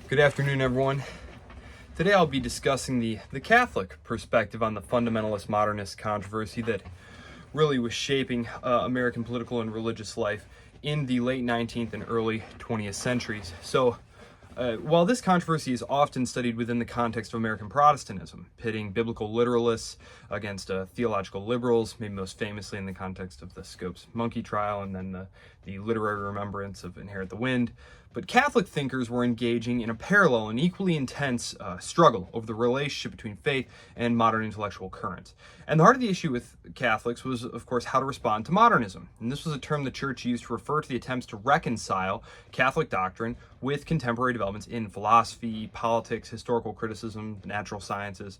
Good afternoon, everyone. Today I'll be discussing the Catholic perspective on the fundamentalist modernist controversy that really was shaping American political and religious life in the late 19th and early 20th centuries. While this controversy is often studied within the context of American Protestantism, pitting biblical literalists against theological liberals, maybe most famously in the context of the Scopes monkey trial and then the literary remembrance of Inherit the Wind, but Catholic thinkers were engaging in a parallel and equally intense struggle over the relationship between faith and modern intellectual currents. And the heart of the issue with Catholics was, of course, how to respond to modernism. And this was a term the Church used to refer to the attempts to reconcile Catholic doctrine with contemporary developments in philosophy, politics, historical criticism, natural sciences.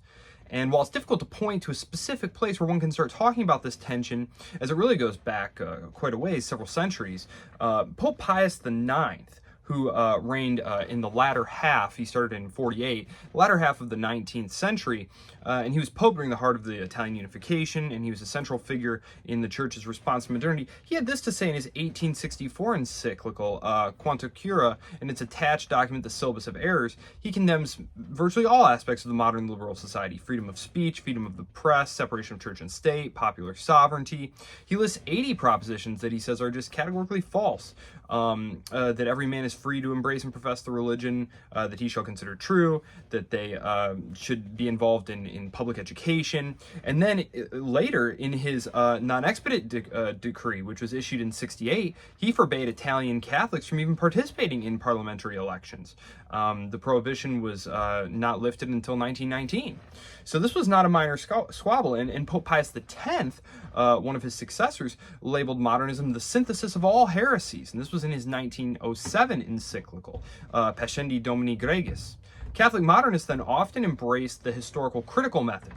And while it's difficult to point to a specific place where one can start talking about this tension, as it really goes back quite a ways, several centuries, Pope Pius IX, who reigned in the latter half, he started in 48, latter half of the 19th century, and he was Pope during the heart of the Italian unification, and he was a central figure in the Church's response to modernity. He had this to say in his 1864 encyclical, Quanta Cura, and its attached document, The Syllabus of Errors. He condemns virtually all aspects of the modern liberal society: freedom of speech, freedom of the press, separation of church and state, popular sovereignty. He lists 80 propositions that he says are just categorically false, that every man is free to embrace and profess the religion that he shall consider true, that they should be involved in public education. And then later in his non-expedit decree, which was issued in 68, he forbade Italian Catholics from even participating in parliamentary elections. The prohibition was not lifted until 1919. So this was not a minor squabble, and Pope Pius X, one of his successors, labeled modernism the synthesis of all heresies, and this was in his 1907 encyclical, Pascendi Domini Gregis. Catholic modernists then often embraced the historical critical method.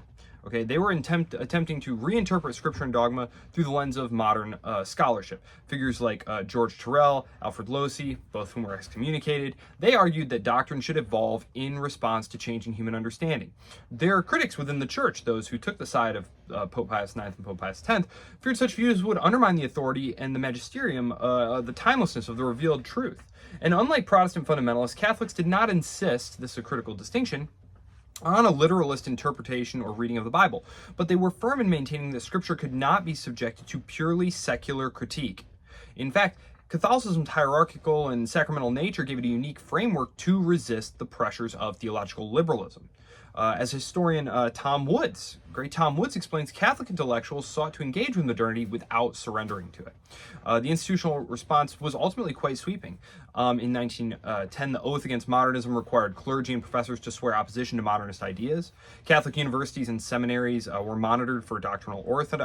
Okay, they were attempting to reinterpret scripture and dogma through the lens of modern scholarship. Figures like George Terrell, Alfred Lossy, both of whom were excommunicated, they argued that doctrine should evolve in response to changing human understanding. Their critics within the Church, those who took the side of Pope Pius IX and Pope Pius X, feared such views would undermine the authority and the magisterium, the timelessness of the revealed truth. And unlike Protestant fundamentalists, Catholics did not insist, this is a critical distinction, on a literalist interpretation or reading of the Bible, but they were firm in maintaining that Scripture could not be subjected to purely secular critique. In fact, Catholicism's hierarchical and sacramental nature gave it a unique framework to resist the pressures of theological liberalism. As historian great Tom Woods explains, Catholic intellectuals sought to engage with modernity without surrendering to it. The institutional response was ultimately quite sweeping. In 1910, the oath against modernism required clergy and professors to swear opposition to modernist ideas. Catholic universities and seminaries were monitored for doctrinal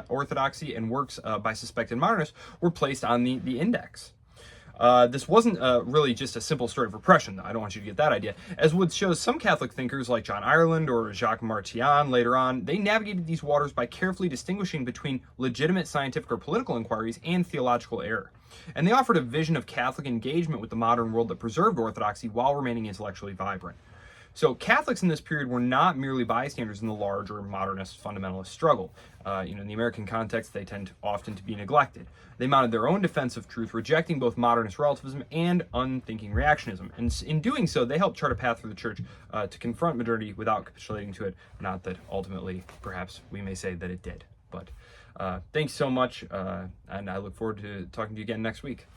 orthodoxy, and works by suspected modernists were placed on the index. This wasn't really just a simple story of repression, though. I don't want you to get that idea. As Woods shows, some Catholic thinkers like John Ireland or Jacques Martian later on, they navigated these waters by carefully distinguishing between legitimate scientific or political inquiries and theological error. And they offered a vision of Catholic engagement with the modern world that preserved orthodoxy while remaining intellectually vibrant. So Catholics in this period were not merely bystanders in the larger modernist fundamentalist struggle. In the American context, they tend often to be neglected. They mounted their own defense of truth, rejecting both modernist relativism and unthinking reactionism. And in doing so, they helped chart a path for the Church to confront modernity without capitulating to it. Not that ultimately, perhaps, we may say that it did. But thanks so much, and I look forward to talking to you again next week.